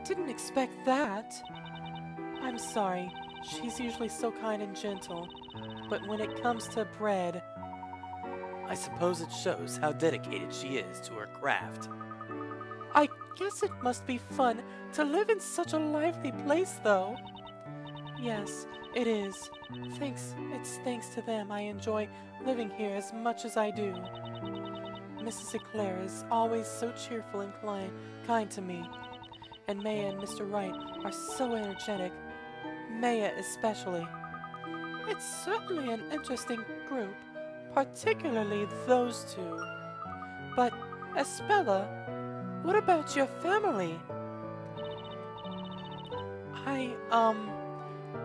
didn't expect that. I'm sorry. She's usually so kind and gentle. But when it comes to bread... I suppose it shows how dedicated she is to her craft. I guess it must be fun to live in such a lively place, though. Yes, it is. It's thanks to them I enjoy living here as much as I do. Mrs. Eclair is always so cheerful and kind to me. And Maya and Mr. Wright are so energetic. Maya especially. It's certainly an interesting group, particularly those two. But, Espella, what about your family?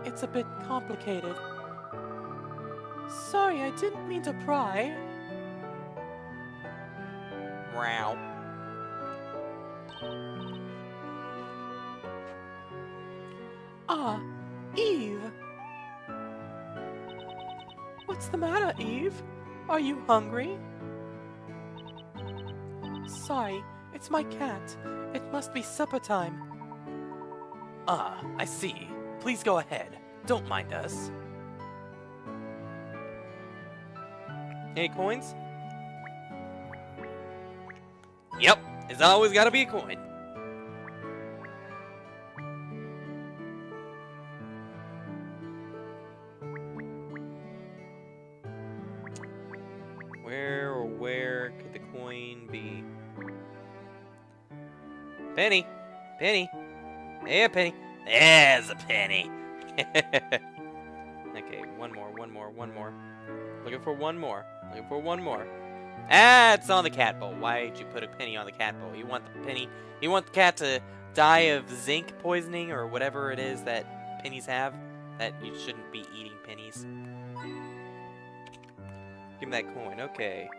It's a bit complicated. Sorry, I didn't mean to pry. Wow. Ah, Eve! What's the matter, Eve? Are you hungry? Sorry, it's my cat. It must be supper time. Ah, I see. Please go ahead. Don't mind us. Any coins? Yep, there's always gotta be a coin. Where could the coin be? Penny! Penny! Yeah, penny! There's a penny! Okay, one more. Looking for one more. Ah, it's on the cat bowl. Why'd you put a penny on the cat bowl? You want the cat to die of zinc poisoning or whatever it is that pennies have? That you shouldn't be eating pennies. Give me that coin, okay.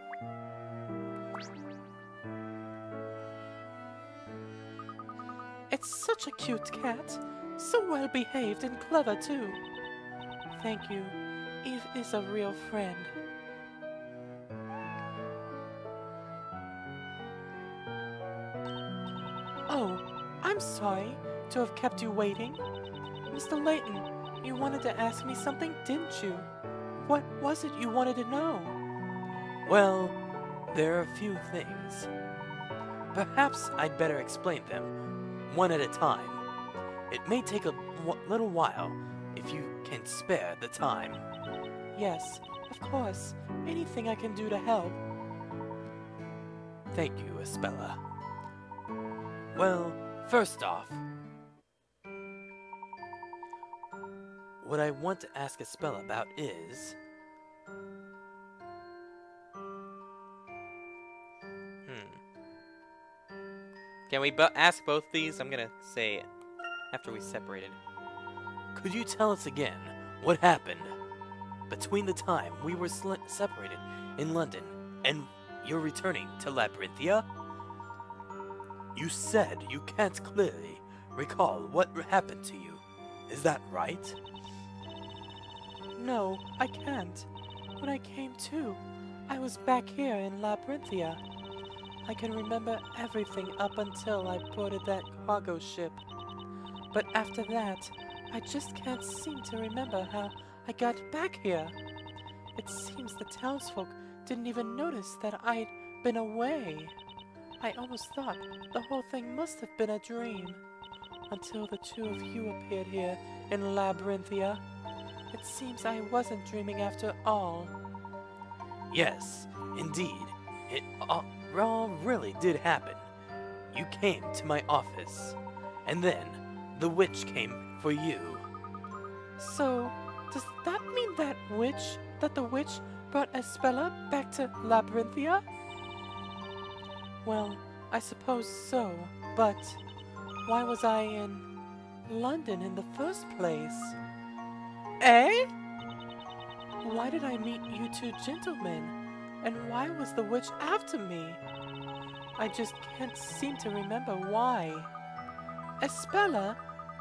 It's such a cute cat. So well behaved and clever too. Thank you. Eve is a real friend. Oh, I'm sorry to have kept you waiting. Mr. Layton, you wanted to ask me something, didn't you? What was it you wanted to know? Well, there are a few things. Perhaps I'd better explain them, one at a time. It may take a little while, if you can spare the time. Yes, of course. Anything I can do to help. Thank you, Espella. Well, first off, what I want to ask Espella about is... Can we ask both these? I'm gonna say it after we separated. Could you tell us again what happened between the time we were separated in London and you're returning to Labyrinthia? You said you can't clearly recall what happened to you. Is that right? No, I can't. When I came to, I was back here in Labyrinthia. I can remember everything up until I boarded that cargo ship. But after that, I just can't seem to remember how I got back here. It seems the townsfolk didn't even notice that I'd been away. I almost thought the whole thing must have been a dream. Until the two of you appeared here in Labyrinthia. It seems I wasn't dreaming after all. Yes, indeed. It all really did happen. You came to my office, and then the witch came for you. So, does that mean that the witch brought Espella back to Labyrinthia? Well, I suppose so, but why was I in London in the first place? Eh? Why did I meet you two gentlemen? And why was the witch after me? I just can't seem to remember why. Espella,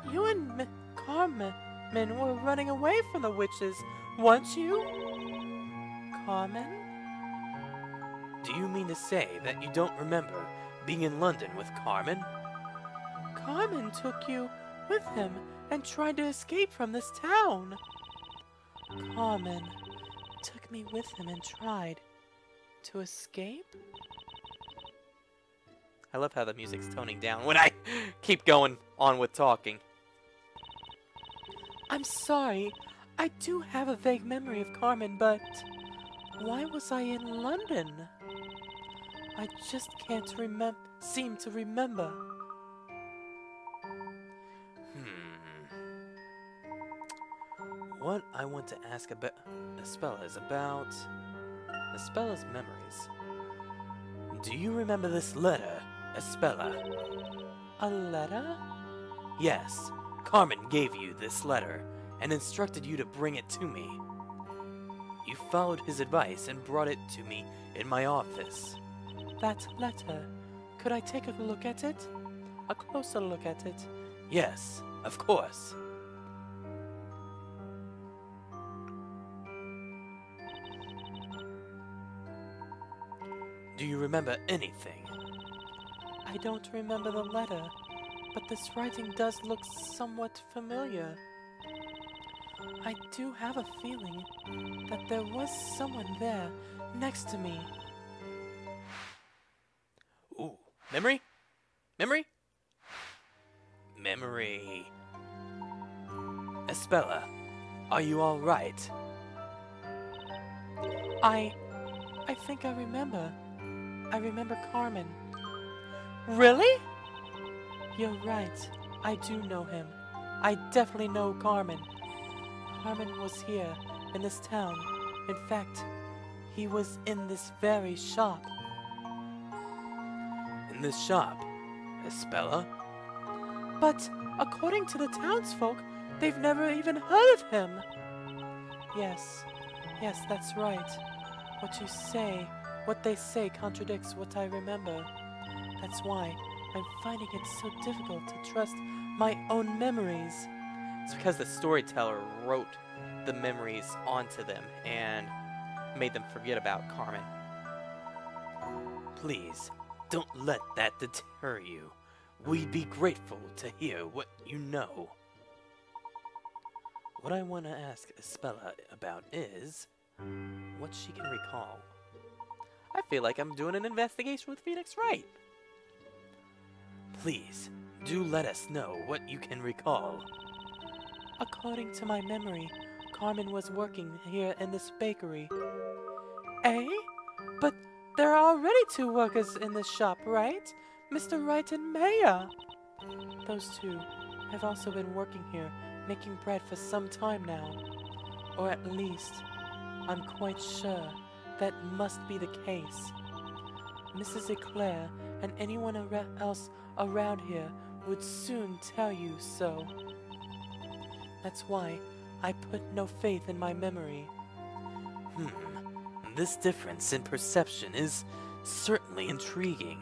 you and Carmen were running away from the witches, weren't you? Carmen? Do you mean to say that you don't remember being in London with Carmen? Carmen took you with him and tried to escape from this town. Carmen took me with him and tried to escape? I love how the music's toning down when I keep going on with talking. I'm sorry. I do have a vague memory of Carmen, but why was I in London? I just can't seem to remember. What I want to ask about Espella is about Espella's memories. Do you remember this letter, Espella? A letter? Yes, Carmen gave you this letter and instructed you to bring it to me. You followed his advice and brought it to me in my office. That letter. Could I take a look at it? A closer look at it? Yes, of course. Do you remember anything? I don't remember the letter, but this writing does look somewhat familiar. I do have a feeling that there was someone there next to me. Ooh, memory? Memory? Memory. Espella, are you all right? I think I remember. I remember Carmen. Really? You're right. I do know him. I definitely know Carmen. Carmen was here, in this town. In fact, he was in this very shop. In this shop? Espella? But, according to the townsfolk, they've never even heard of him. Yes, that's right. What they say contradicts what I remember. That's why I'm finding it so difficult to trust my own memories. It's because the storyteller wrote the memories onto them and made them forget about Carmen. Please, don't let that deter you. We'd be grateful to hear what you know. What I want to ask Espella about is what she can recall. I feel like I'm doing an investigation with Phoenix Wright. Please, do let us know what you can recall. According to my memory, Carmen was working here in this bakery. Eh? But there are already 2 workers in this shop, right? Mr. Wright and Maya. Those 2 have also been working here, making bread for some time now. Or at least, I'm quite sure that must be the case. Mrs. Eclair and anyone else around here would soon tell you so. That's why I put no faith in my memory. This difference in perception is certainly intriguing.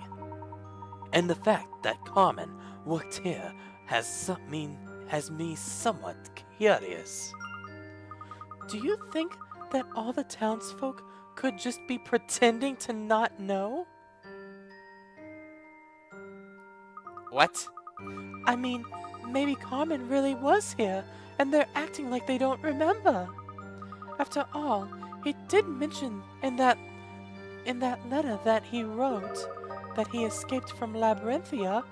And the fact that Carmen worked here has me somewhat curious. Do you think that all the townsfolk could just be pretending to not know? What? I mean, maybe Carmen really was here, and they're acting like they don't remember. After all, he did mention in that letter that he wrote that he escaped from Labyrinthia.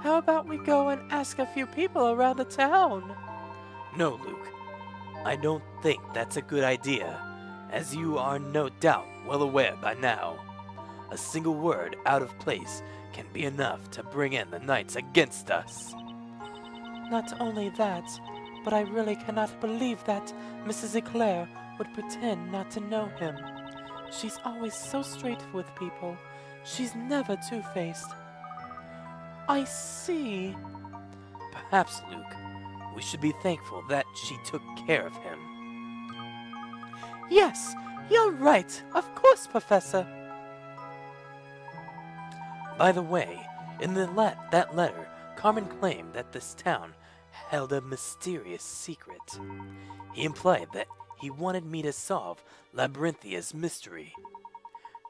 How about we go and ask a few people around the town? No, Luke. I don't think that's a good idea, as you are no doubt well aware by now. A single word out of place can be enough to bring in the knights against us. Not only that, but I really cannot believe that Mrs. Eclair would pretend not to know him. She's always so straight with people. She's never two-faced. I see. Perhaps, Luke, we should be thankful that she took care of him. Yes, you're right. Of course, Professor. By the way, in that letter, Carmen claimed that this town held a mysterious secret. He implied that he wanted me to solve Labyrinthia's mystery.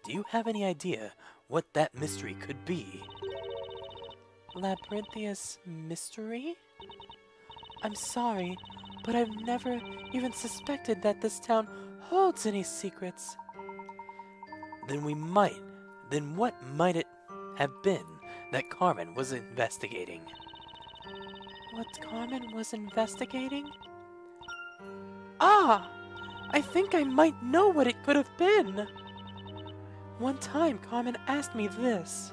Do you have any idea what that mystery could be? Labyrinthia mystery? I'm sorry, but I've never even suspected that this town holds any secrets. Then what might it have been that Carmen was investigating? What Carmen was investigating? Ah! I think I might know what it could have been. One time Carmen asked me this.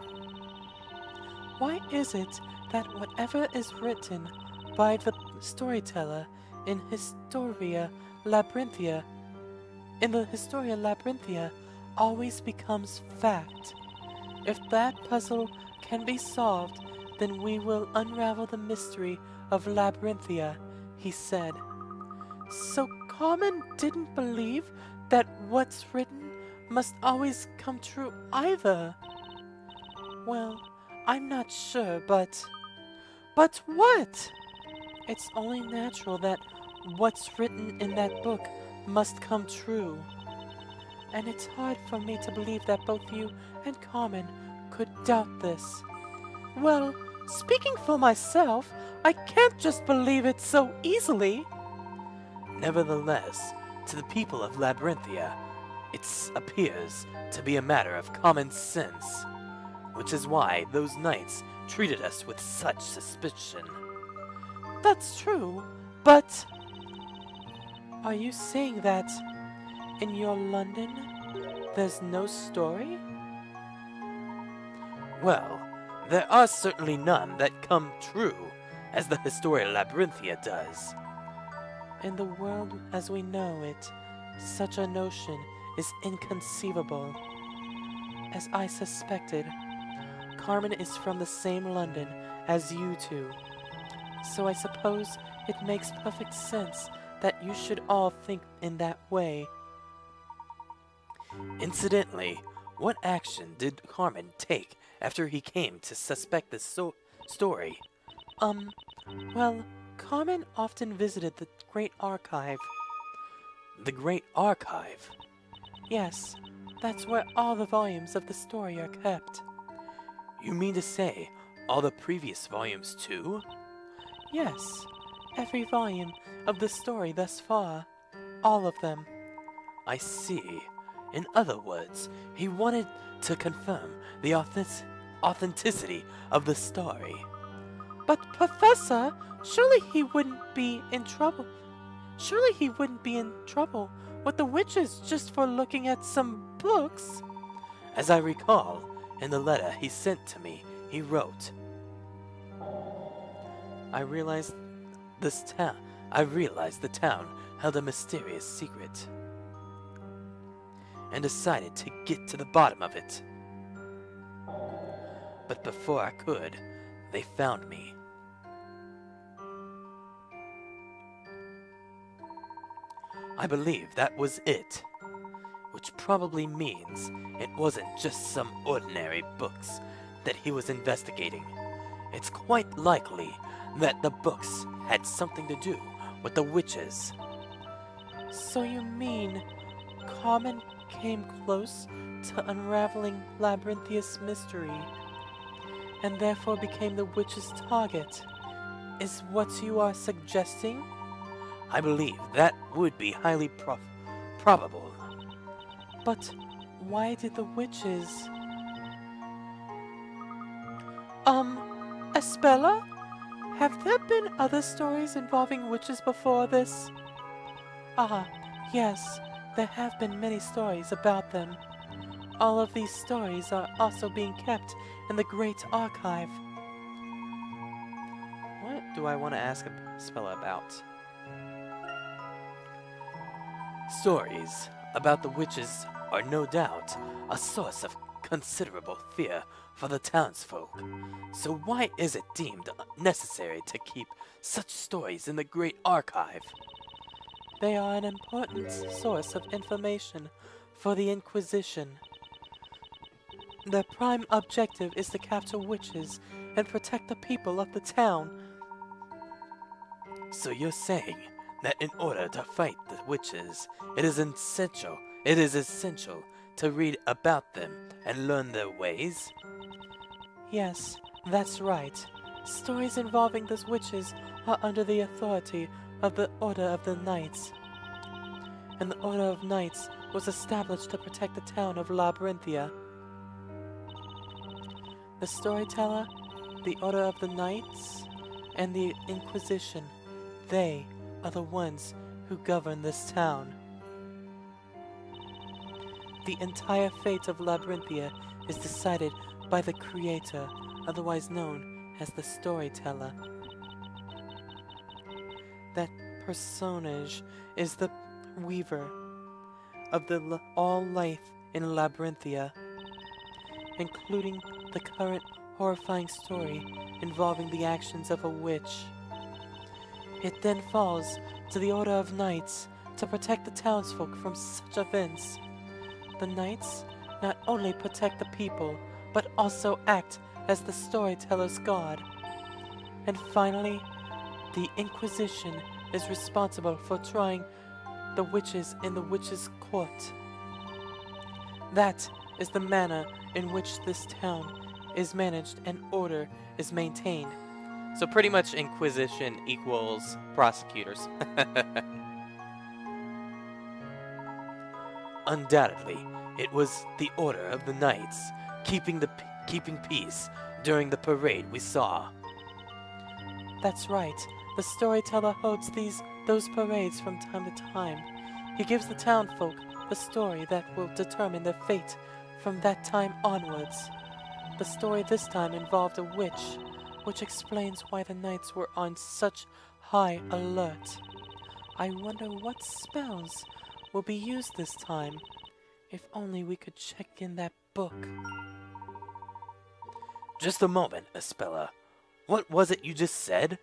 Why is it that whatever is written by the storyteller in the Historia Labyrinthia always becomes fact? If that puzzle can be solved, then we will unravel the mystery of Labyrinthia, he said. So Carmen didn't believe that what's written must always come true either. Well, I'm not sure, but... But what? It's only natural that what's written in that book must come true. And it's hard for me to believe that both you and Carmen could doubt this. Well, speaking for myself, I can't just believe it so easily. Nevertheless, to the people of Labyrinthia, it appears to be a matter of common sense, which is why those knights treated us with such suspicion. That's true, but... Are you saying that in your London, there's no story? Well, there are certainly none that come true, as the Historia Labyrinthia does. In the world as we know it, such a notion is inconceivable. As I suspected, Carmen is from the same London as you two, so I suppose it makes perfect sense that you should all think in that way. Incidentally, what action did Carmen take after he came to suspect this story? Well, Carmen often visited the Great Archive. The Great Archive? Yes, that's where all the volumes of the story are kept. You mean to say all the previous volumes too? Yes, every volume of the story thus far. All of them. I see. In other words, he wanted to confirm the authenticity of the story. But Professor, surely he wouldn't be in trouble. Surely he wouldn't be in trouble with the witches just for looking at some books. As I recall, in the letter he sent to me, he wrote, I realized the town held a mysterious secret, and decided to get to the bottom of it. But before I could, they found me. I believe that was it, which probably means it wasn't just some ordinary books that he was investigating. It's quite likely that the books had something to do with the witches. So you mean Carmen came close to unraveling Labyrinthia's mystery, and therefore became the witch's target, is what you are suggesting? I believe that would be highly probable. But why did the witches... Espella? Have there been other stories involving witches before this? Ah, yes, there have been many stories about them. All of these stories are also being kept in the Great Archive. What do I want to ask Espella about? Stories about the witches are no doubt a source of considerable fear for the townsfolk. So why is it deemed necessary to keep such stories in the Great Archive? They are an important source of information for the Inquisition. Their prime objective is to capture witches and protect the people of the town. So you're saying that in order to fight the witches, it is essential to read about them and learn their ways? Yes, That's right. Stories involving those witches are under the authority of the Order of the Knights. And the Order of Knights was established to protect the town of Labyrinthia. The storyteller, the Order of the Knights, and the Inquisition, they are the ones who govern this town. The entire fate of Labyrinthia is decided by the Creator, otherwise known as the Storyteller. That personage is the Weaver of all life in Labyrinthia, including the current horrifying story involving the actions of a witch. It then falls to the Order of Knights to protect the townsfolk from such events. The Knights not only protect the people, but also act as the storyteller's god. And finally, the Inquisition is responsible for trying the witches in the witches' court. That is the manner in which this town is managed and order is maintained. So pretty much Inquisition equals prosecutors. Undoubtedly, it was the Order of the Knights keeping peace during the parade we saw. That's right. The storyteller holds those parades from time to time. He gives the townfolk the story that will determine their fate from that time onwards. The story this time involved a witch, which explains why the knights were on such high alert. I wonder what spells will be used this time. If only we could check in that book. Just a moment, Espella. What was it you just said?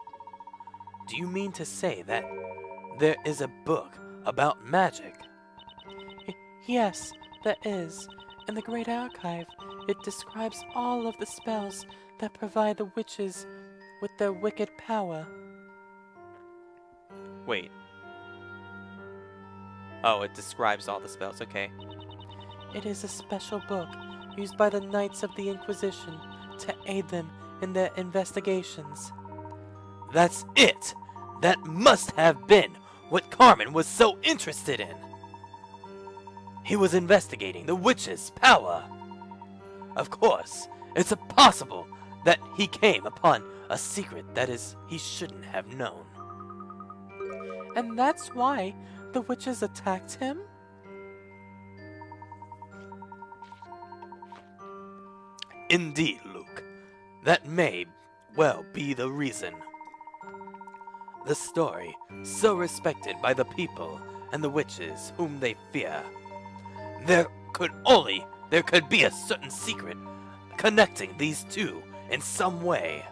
Do you mean to say that there is a book about magic? Yes, there is. In the Great Archive, it describes all of the spells that provide the witches with their wicked power. Wait. Oh, it describes all the spells, okay. It is a special book used by the Knights of the Inquisition to aid them in their investigations. That's it! That must have been what Carmen was so interested in. He was investigating the witch's power. Of course, it's impossible that he came upon a secret that he shouldn't have known. And that's why the witches attacked him? Indeed, Luke. That may well be the reason. The story, so respected by the people and the witches whom they fear. There could be a certain secret connecting these two in some way.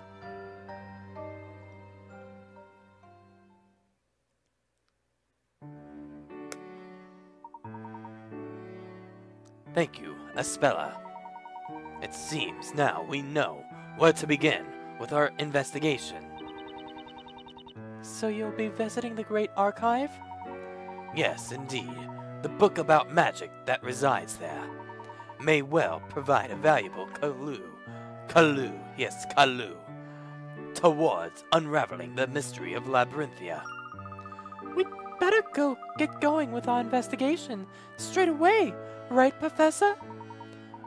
Thank you, Espella. It seems now we know where to begin with our investigation. So you'll be visiting the Great Archive? Yes, indeed. The book about magic that resides there may well provide a valuable clue towards unraveling the mystery of Labyrinthia. We'd better get going with our investigation straight away, right, Professor?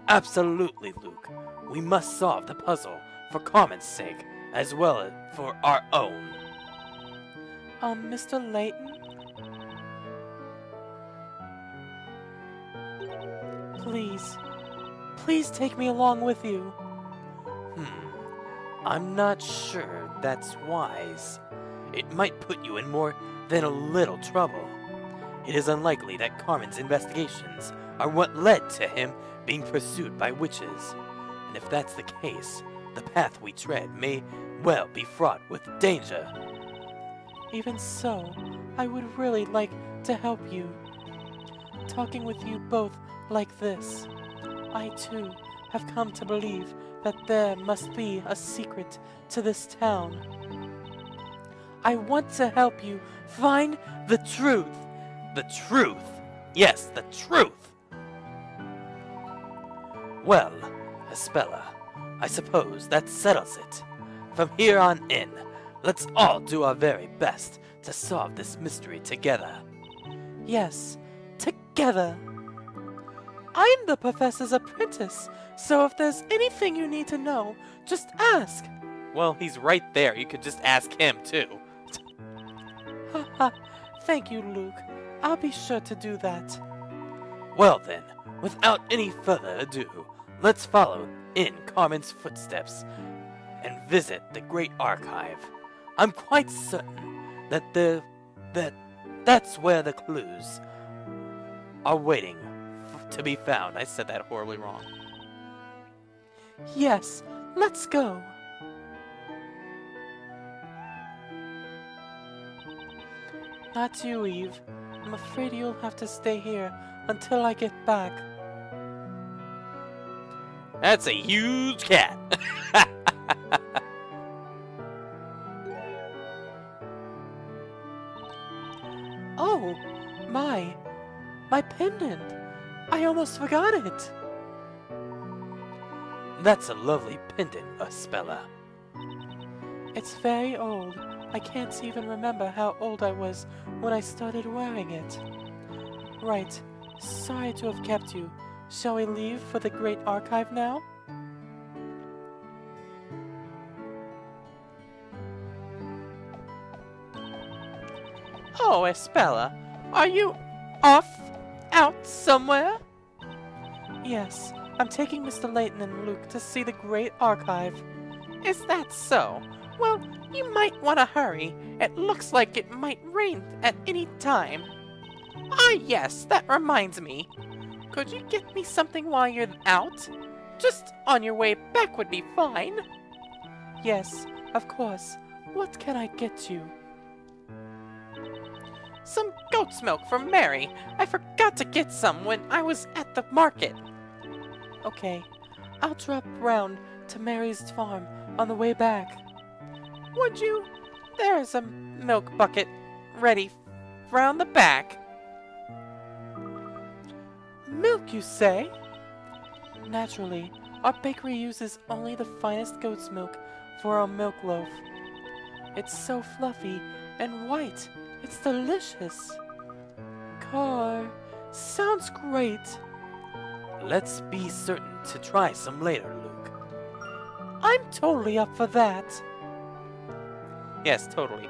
Absolutely, Luke. We must solve the puzzle for Carmen's sake, as well as for our own. Mr. Layton? Please take me along with you. I'm not sure that's wise. It might put you in more than a little trouble. It is unlikely that Carmen's investigations are what led to him being pursued by witches. And if that's the case, the path we tread may well be fraught with danger. Even so, I would really like to help you. Talking with you both like this, I too have come to believe that there must be a secret to this town. I want to help you find the truth. The truth? Yes, the truth! Well, Espella, I suppose that settles it. From here on in, let's all do our very best to solve this mystery together. Yes, together. I'm the professor's apprentice, so if there's anything you need to know, just ask. Well, he's right there. You could just ask him, too. Haha, thank you, Luke. I'll be sure to do that. Well then, without any further ado, let's follow in Carmen's footsteps and visit the Great Archive. I'm quite certain that's where the clues are waiting to be found. I said that horribly wrong. Yes, let's go. Not you, Eve. I'm afraid you'll have to stay here until I get back. That's a huge cat. Oh, my pendant. I almost forgot it. That's a lovely pendant, Espella. It's very old. I can't even remember how old I was when I started wearing it. Right. Sorry to have kept you. Shall we leave for the Great Archive now? Oh, Espella, are you out somewhere? Yes, I'm taking Mr. Layton and Luke to see the Great Archive. Is that so? Well, you might want to hurry. It looks like it might rain at any time. Ah, yes, that reminds me. Could you get me something while you're out? Just on your way back would be fine. Yes, of course. What can I get you? Some goat's milk for Mary. I forgot to get some when I was at the market. Okay, I'll drop round to Mary's farm on the way back. Would you? There's a milk bucket ready round the back. Milk, you say? Naturally, our bakery uses only the finest goat's milk for our milk loaf. It's so fluffy and white. It's delicious. Sounds great. Let's be certain to try some later, Luke. I'm totally up for that. Yes, totally.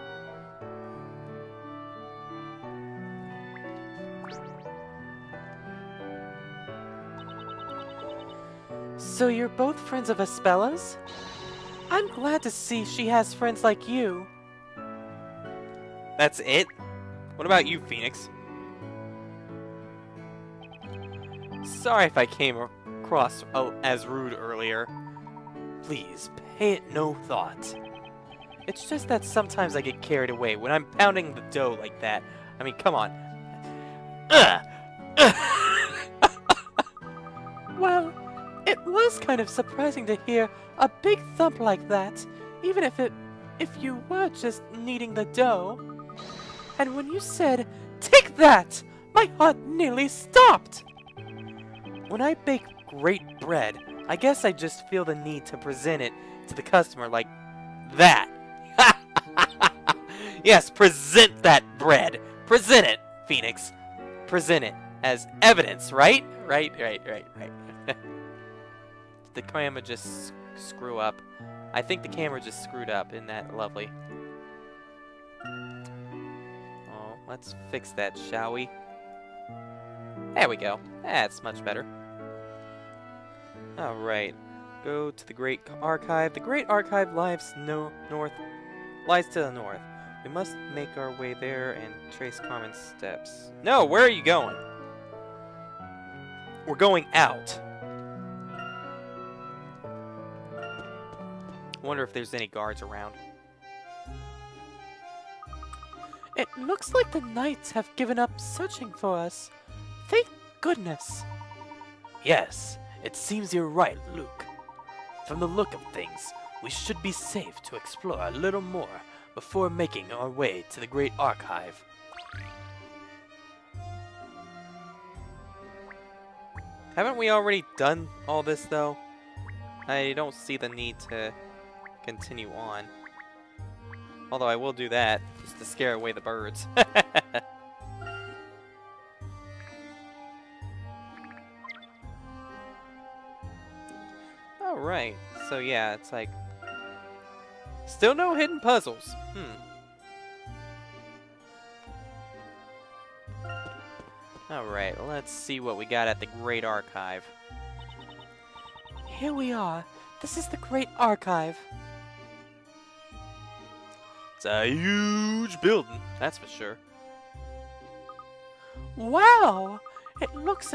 So you're both friends of Espella's? I'm glad to see she has friends like you. That's it? What about you, Phoenix? Sorry if I came across as rude earlier. Please, pay it no thought. It's just that sometimes I get carried away when I'm pounding the dough like that. I mean, come on. Well, it was kind of surprising to hear a big thump like that, even if you were just kneading the dough. And when you said, "Take that!" my heart nearly stopped. When I bake great bread, I guess I just feel the need to present it to the customer like that. Yes, present that bread. Present it, Phoenix. Present it as evidence, right? Right. Did the camera just screw up? I think the camera just screwed up. Isn't that lovely? Oh, let's fix that, shall we? There we go. That's much better. Alright. Go to the Great Archive. The Great Archive lies to the north. We must make our way there and trace Carmen's steps. No, where are you going? We're going out. Wonder if there's any guards around. It looks like the knights have given up searching for us. Thank goodness. Yes, it seems you're right, Luke. From the look of things, we should be safe to explore a little more before making our way to the Great Archive. Haven't we already done all this, though? I don't see the need to continue on. Although I will do that, just to scare away the birds. Alright, so yeah, it's like... Still no hidden puzzles. Alright, let's see what we got at the Great Archive. Here we are. This is the Great Archive. It's a huge building, that's for sure. Wow! It looked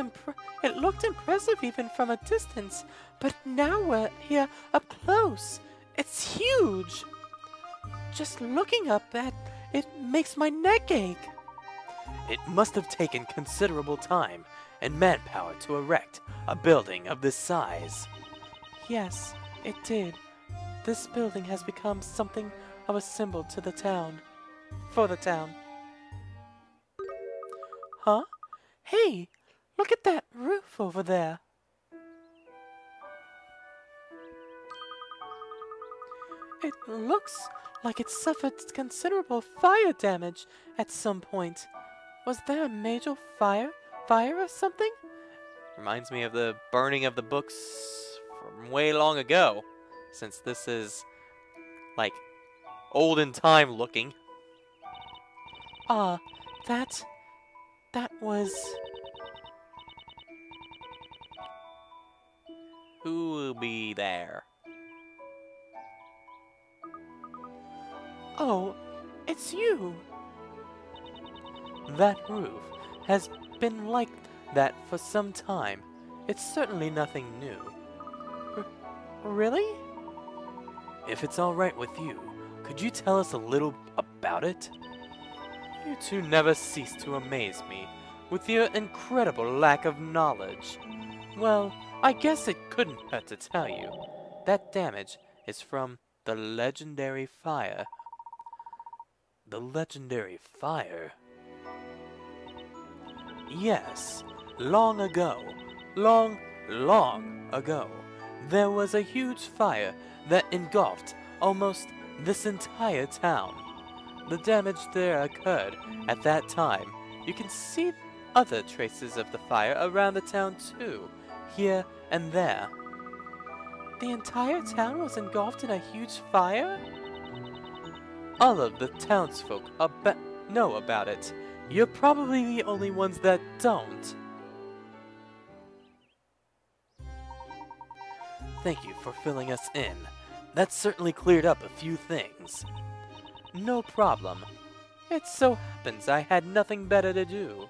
impressive even from a distance, but now we're here up close. It's huge! Just looking up at it makes my neck ache. It must have taken considerable time and manpower to erect a building of this size. Yes, it did. This building has become something of a symbol to the town. For the town. Huh? Hey, look at that roof over there. It looks like it suffered considerable fire damage at some point. Was there a major fire or something? Reminds me of the burning of the books from way long ago, since this is, like, olden time looking. That was... Who will be there? Oh, it's you! That roof has been like that for some time. It's certainly nothing new. Really? If it's alright with you, could you tell us a little about it? You two never cease to amaze me with your incredible lack of knowledge. Well, I guess it couldn't hurt to tell you. That damage is from the legendary fire. The legendary fire? Yes, long ago, long ago, there was a huge fire that engulfed almost this entire town. The damage there occurred at that time. You can see other traces of the fire around the town too, here and there. The entire town was engulfed in a huge fire? All of the townsfolk know about it. You're probably the only ones that don't. Thank you for filling us in. That certainly cleared up a few things. No problem. It so happens I had nothing better to do.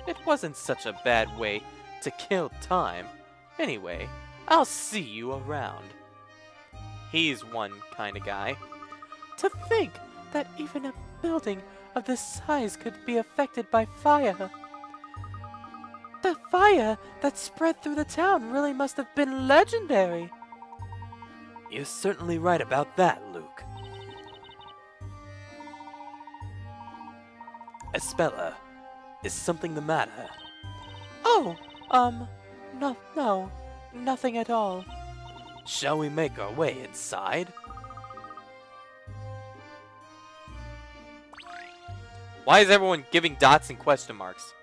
It wasn't such a bad way to kill time. Anyway, I'll see you around. He's one kind of guy. To think that even a building of this size could be affected by fire. The fire that spread through the town really must have been legendary. You're certainly right about that, Luke. Espella, is something the matter? Oh, no, nothing at all. Shall we make our way inside? Why is everyone giving dots and question marks?